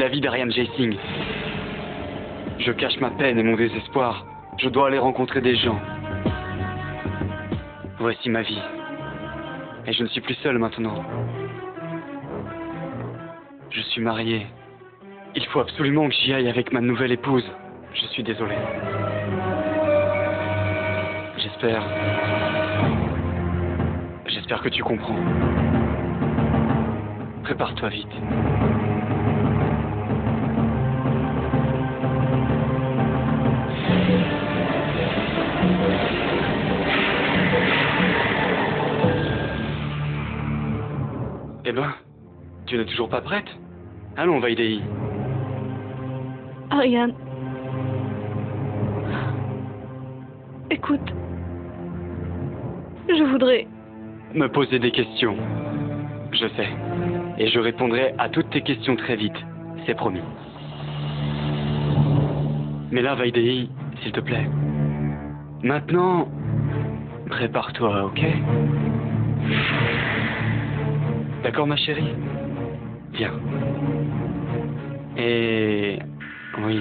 la vie d'Ariane Jessing. Je cache ma peine et mon désespoir. Je dois aller rencontrer des gens. Voici ma vie. Et je ne suis plus seul maintenant. Je suis marié. Il faut absolument que j'y aille avec ma nouvelle épouse. Je suis désolé. J'espère que tu comprends. Prépare-toi vite. Eh ben, tu n'es toujours pas prête? Allons, Vaidéhi. Ariane. Écoute. Je voudrais... Me poser des questions. Je sais. Et je répondrai à toutes tes questions très vite. C'est promis. Mais là, Vaidéhi, s'il te plaît. Maintenant, prépare-toi, ok? D'accord, ma chérie? Viens. Et... oui.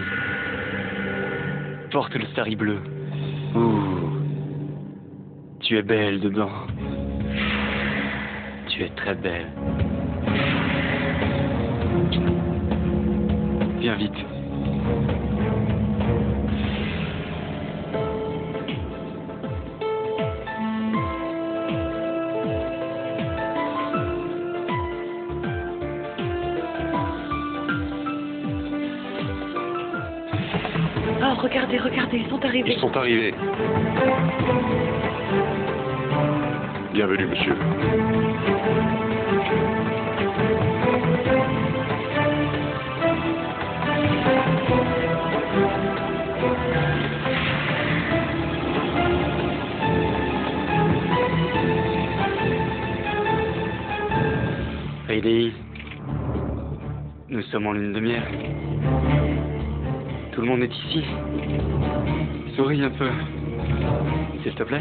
Porte le sari bleu. Ouh. Tu es belle dedans. Tu es très belle. Viens vite. Oh, regardez, regardez, ils sont arrivés. Ils sont arrivés. Bienvenue, monsieur. Vaidéhi, nous sommes en lune de miel. Tout le monde est ici. Souris un peu. S'il te plaît.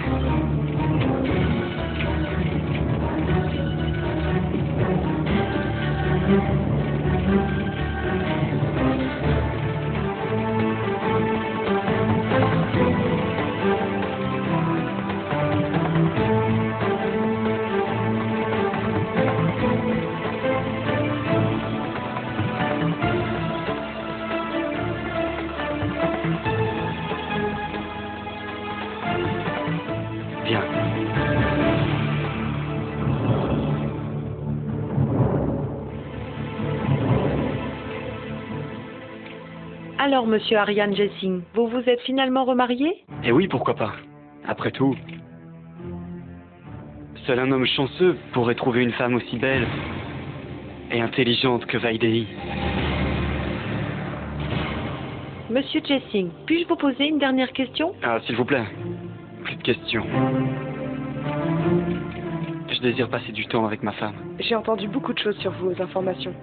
Viens. Alors, monsieur Ariane Jessing, vous vous êtes finalement remarié? Eh oui, pourquoi pas. Après tout, seul un homme chanceux pourrait trouver une femme aussi belle et intelligente que Vaidéhi. Monsieur Jessing, puis-je vous poser une dernière question? Ah, s'il vous plaît. Plus de questions. Je désire passer du temps avec ma femme. J'ai entendu beaucoup de choses sur vos informations.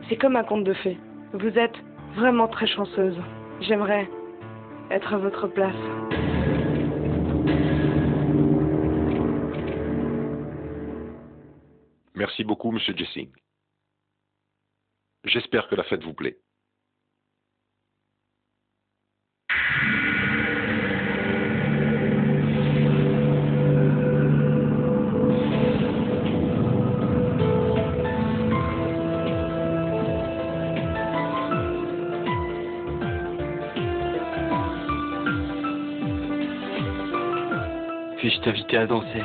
C'est comme un conte de fées. Vous êtes vraiment très chanceuse. J'aimerais être à votre place. Merci beaucoup, monsieur Jessing. J'espère que la fête vous plaît. Puis-je t'inviter à danser?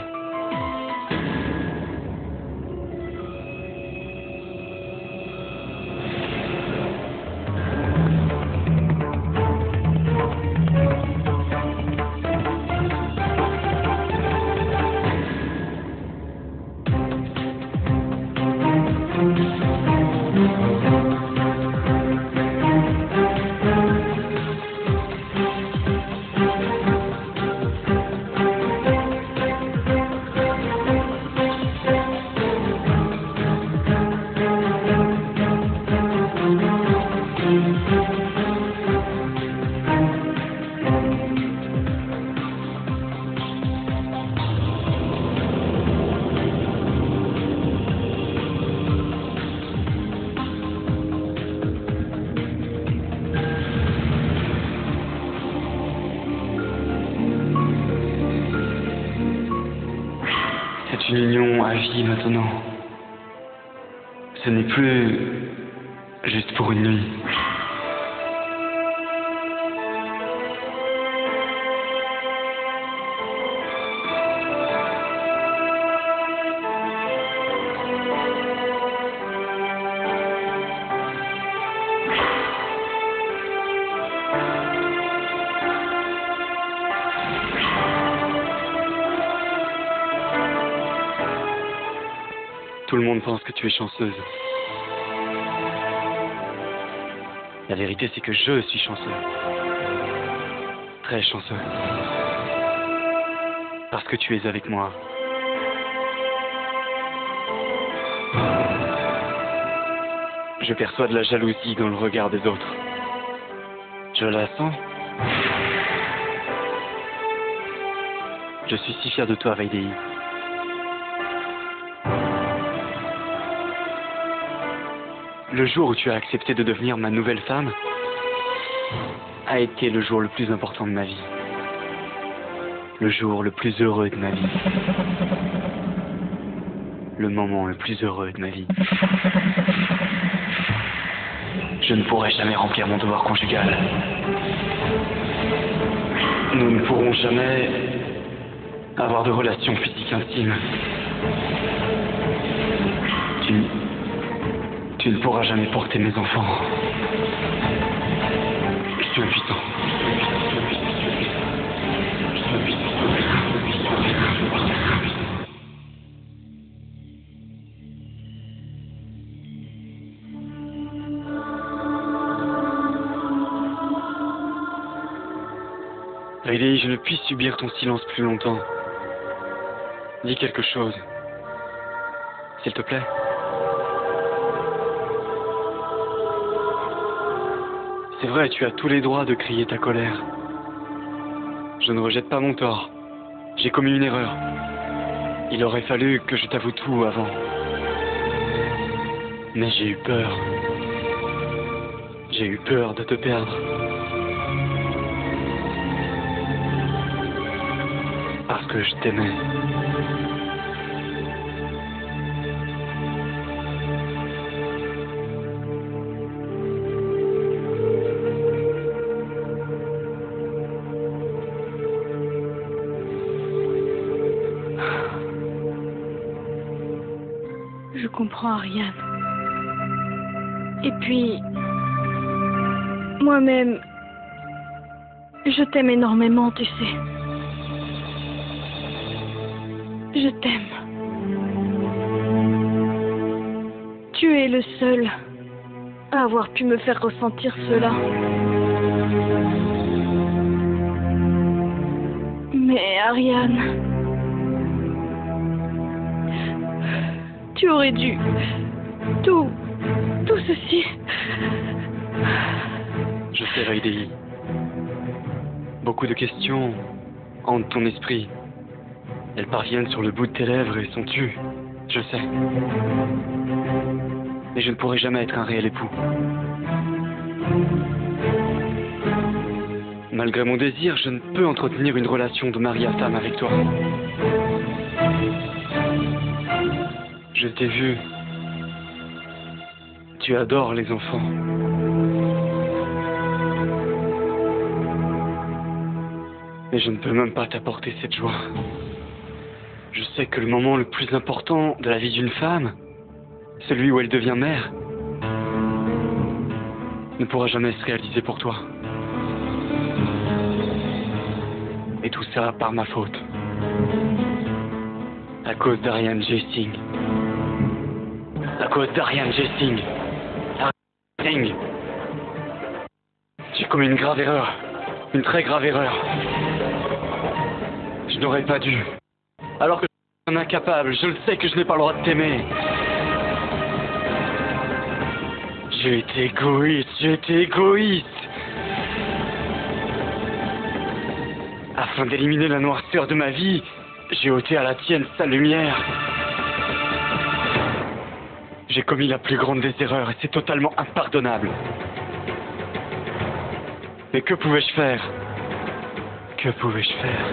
une union à vie maintenant. Ce n'est plus juste pour une nuit. Tout le monde pense que tu es chanceuse. La vérité, c'est que je suis chanceux. Très chanceux. Parce que tu es avec moi. Je perçois de la jalousie dans le regard des autres. Je la sens. Je suis si fier de toi, Vaidéhi. Le jour où tu as accepté de devenir ma nouvelle femme a été le jour le plus important de ma vie. Le jour le plus heureux de ma vie. Le moment le plus heureux de ma vie. Je ne pourrai jamais remplir mon devoir conjugal. Nous ne pourrons jamais avoir de relations physiques intimes. Tu ne pourras jamais porter mes enfants. Je suis impuissant. Vaidéhi, je ne puis subir ton silence plus longtemps. Dis quelque chose. S'il te plaît. C'est vrai, tu as tous les droits de crier ta colère. Je ne rejette pas mon tort. J'ai commis une erreur. Il aurait fallu que je t'avoue tout avant. Mais j'ai eu peur. J'ai eu peur de te perdre. Parce que je t'aimais. Je comprends, Ariane. Et puis, moi-même, je t'aime énormément, tu sais. Je t'aime. Tu es le seul à avoir pu me faire ressentir cela. Mais Ariane, tu aurais dû... Tout ceci... Je sais, Vaidéhi. Beaucoup de questions hantent ton esprit. Elles parviennent sur le bout de tes lèvres et sont tues. Je sais. Mais je ne pourrai jamais être un réel époux. Malgré mon désir, je ne peux entretenir une relation de mari à femme avec toi. Je t'ai vu. Tu adores les enfants. Mais je ne peux même pas t'apporter cette joie. Je sais que le moment le plus important de la vie d'une femme, celui où elle devient mère, ne pourra jamais se réaliser pour toi. Et tout ça par ma faute. À cause d'Ariane Jessing. À cause d'Ariane Jessing. Jessing. J'ai commis une grave erreur. Une très grave erreur. Je n'aurais pas dû. Alors que je suis un incapable, je le sais que je n'ai pas le droit de t'aimer. J'ai été égoïste. Afin d'éliminer la noirceur de ma vie, j'ai ôté à la tienne sa lumière. J'ai commis la plus grande des erreurs et c'est totalement impardonnable. Mais que pouvais-je faire? Que pouvais-je faire?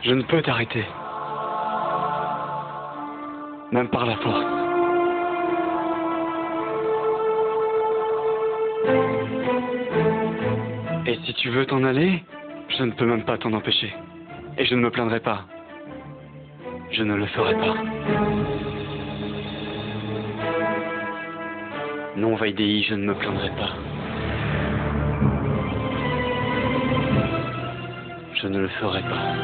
Je ne peux t'arrêter. même par la force. Et si tu veux t'en aller, je ne peux même pas t'en empêcher. Et je ne me plaindrai pas. Je ne le ferai pas. Non, Vaidéhi, je ne me plaindrai pas. Je ne le ferai pas.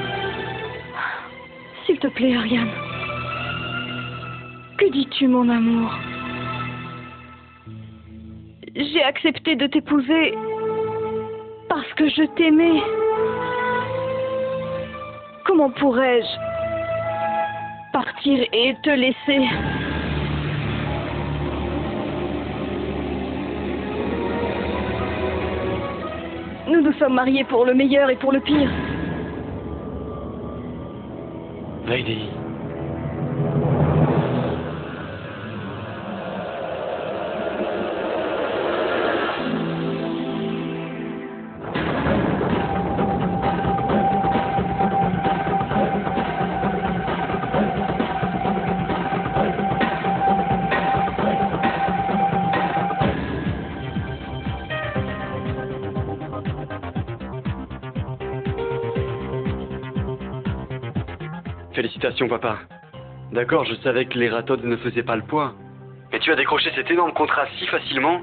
S'il te plaît, Ariane. Que dis-tu, mon amour? J'ai accepté de t'épouser parce que je t'aimais. Comment pourrais-je partir et te laisser? Nous nous sommes mariés pour le meilleur et pour le pire. Vaidéhi. Félicitations, papa. D'accord, je savais que les Rathodes ne faisaient pas le poids. Mais tu as décroché cet énorme contrat si facilement.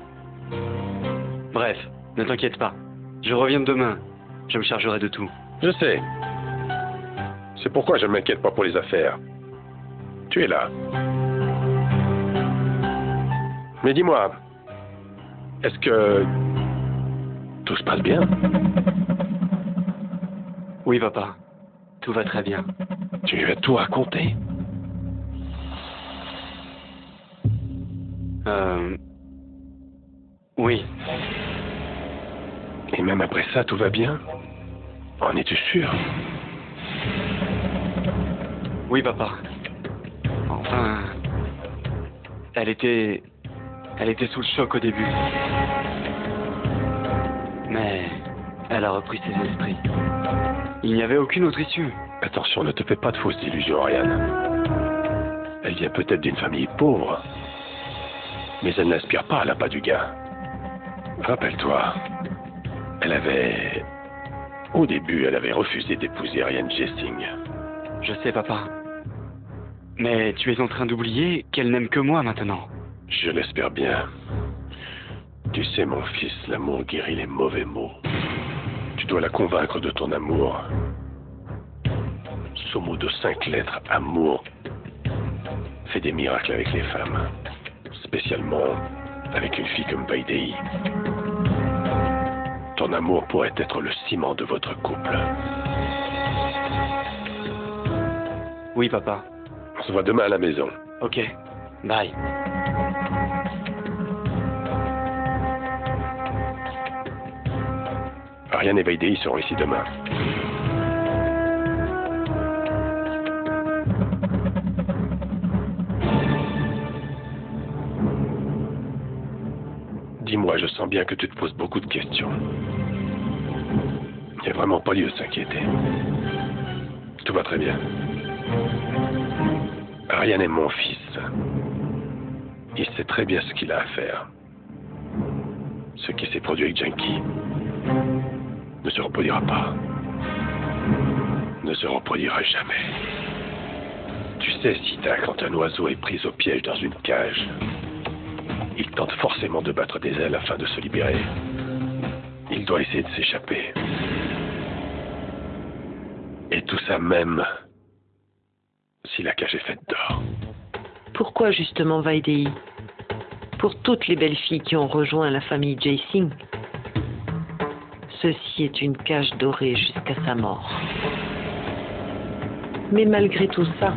Bref, ne t'inquiète pas. Je reviens demain. Je me chargerai de tout. Je sais. C'est pourquoi je ne m'inquiète pas pour les affaires. Tu es là. Mais dis-moi, est-ce que tout se passe bien? Oui, papa. Tout va très bien. Tu lui as tout raconté? Oui. Et même après ça, tout va bien? En es-tu sûr? Oui, papa. Enfin... Elle était sous le choc au début. Mais... elle a repris ses esprits. Il n'y avait aucune autre issue. Attention, ne te fais pas de fausses illusions, Ariane. Elle vient peut-être d'une famille pauvre, mais elle n'aspire pas à l'appât du gain. Rappelle-toi, au début, elle avait refusé d'épouser Ariane Jessing. Je sais, papa. Mais tu es en train d'oublier qu'elle n'aime que moi maintenant. Je l'espère bien. Tu sais, mon fils, l'amour guérit les mauvais mots. Tu dois la convaincre de ton amour. Ce mot de 5 lettres, amour, fait des miracles avec les femmes. Spécialement avec une fille comme Vaidéhi. Ton amour pourrait être le ciment de votre couple. Oui, papa. On se voit demain à la maison. Ok. Bye. Ariane et Vaidéhi seront ici demain. Dis-moi, je sens bien que tu te poses beaucoup de questions. Il n'y a vraiment pas lieu de s'inquiéter. Tout va très bien. Ariane est mon fils. Il sait très bien ce qu'il a à faire. Ce qui s'est produit avec Junkie ne se reproduira pas. Ne se reproduira jamais. Tu sais, Sita, quand un oiseau est pris au piège dans une cage, il tente forcément de battre des ailes afin de se libérer. Il doit essayer de s'échapper. Et tout ça même si la cage est faite d'or. Pourquoi justement Vaidéhi? Pour toutes les belles filles qui ont rejoint la famille Jessing, ceci est une cage dorée jusqu'à sa mort. Mais malgré tout ça,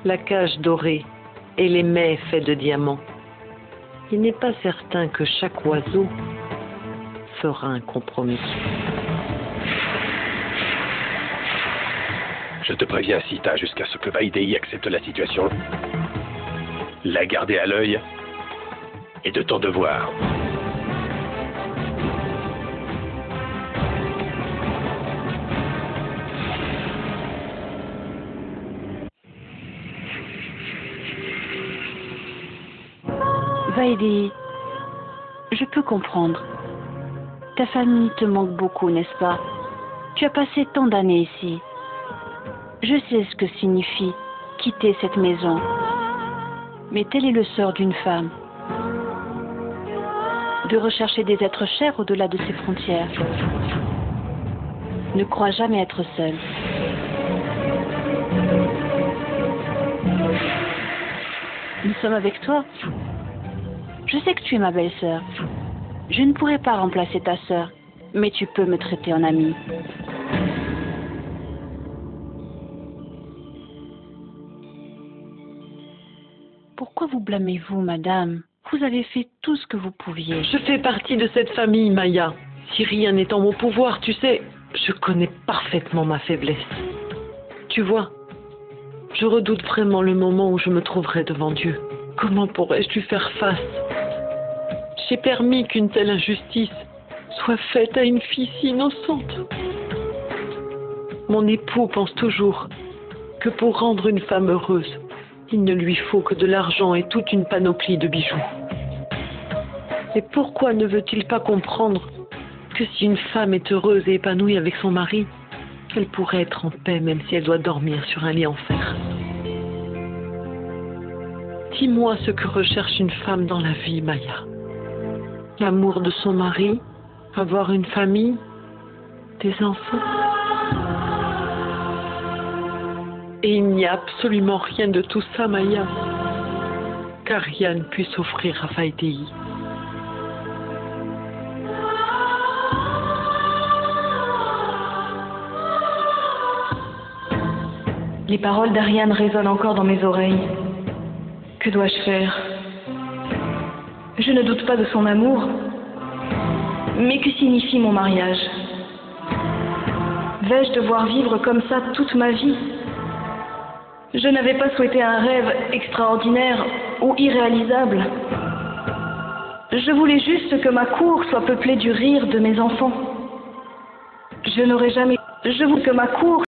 la cage dorée et les mets faits de diamants, il n'est pas certain que chaque oiseau fera un compromis. Je te préviens, Sita, jusqu'à ce que Vaidéhi accepte la situation. La garder à l'œil est de ton devoir. Vaidi, je peux comprendre. Ta famille te manque beaucoup, n'est-ce pas? Tu as passé tant d'années ici. Je sais ce que signifie quitter cette maison. Mais tel est le sort d'une femme. De rechercher des êtres chers au-delà de ses frontières. Ne crois jamais être seule. Nous sommes avec toi. Je sais que tu es ma belle-sœur. Je ne pourrai pas remplacer ta sœur, mais tu peux me traiter en amie. Pourquoi vous blâmez-vous, madame? Vous avez fait tout ce que vous pouviez. Je fais partie de cette famille, Maya. Si rien n'est en mon pouvoir, tu sais, je connais parfaitement ma faiblesse. Tu vois, je redoute vraiment le moment où je me trouverai devant Dieu. Comment pourrais-je lui faire face? J'ai permis qu'une telle injustice soit faite à une fille si innocente. Mon époux pense toujours que pour rendre une femme heureuse, il ne lui faut que de l'argent et toute une panoplie de bijoux. Et pourquoi ne veut-il pas comprendre que si une femme est heureuse et épanouie avec son mari, qu'elle pourrait être en paix même si elle doit dormir sur un lit en fer? Dis-moi ce que recherche une femme dans la vie, Maya. L'amour de son mari, avoir une famille, des enfants. Et il n'y a absolument rien de tout ça, Maya, car rien ne puisse offrir à Vaidi. Les paroles d'Ariane résonnent encore dans mes oreilles. Que dois-je faire? Je ne doute pas de son amour, mais que signifie mon mariage? Vais-je devoir vivre comme ça toute ma vie? Je n'avais pas souhaité un rêve extraordinaire ou irréalisable. Je voulais juste que ma cour soit peuplée du rire de mes enfants. Je n'aurais jamais... Je veux que ma cour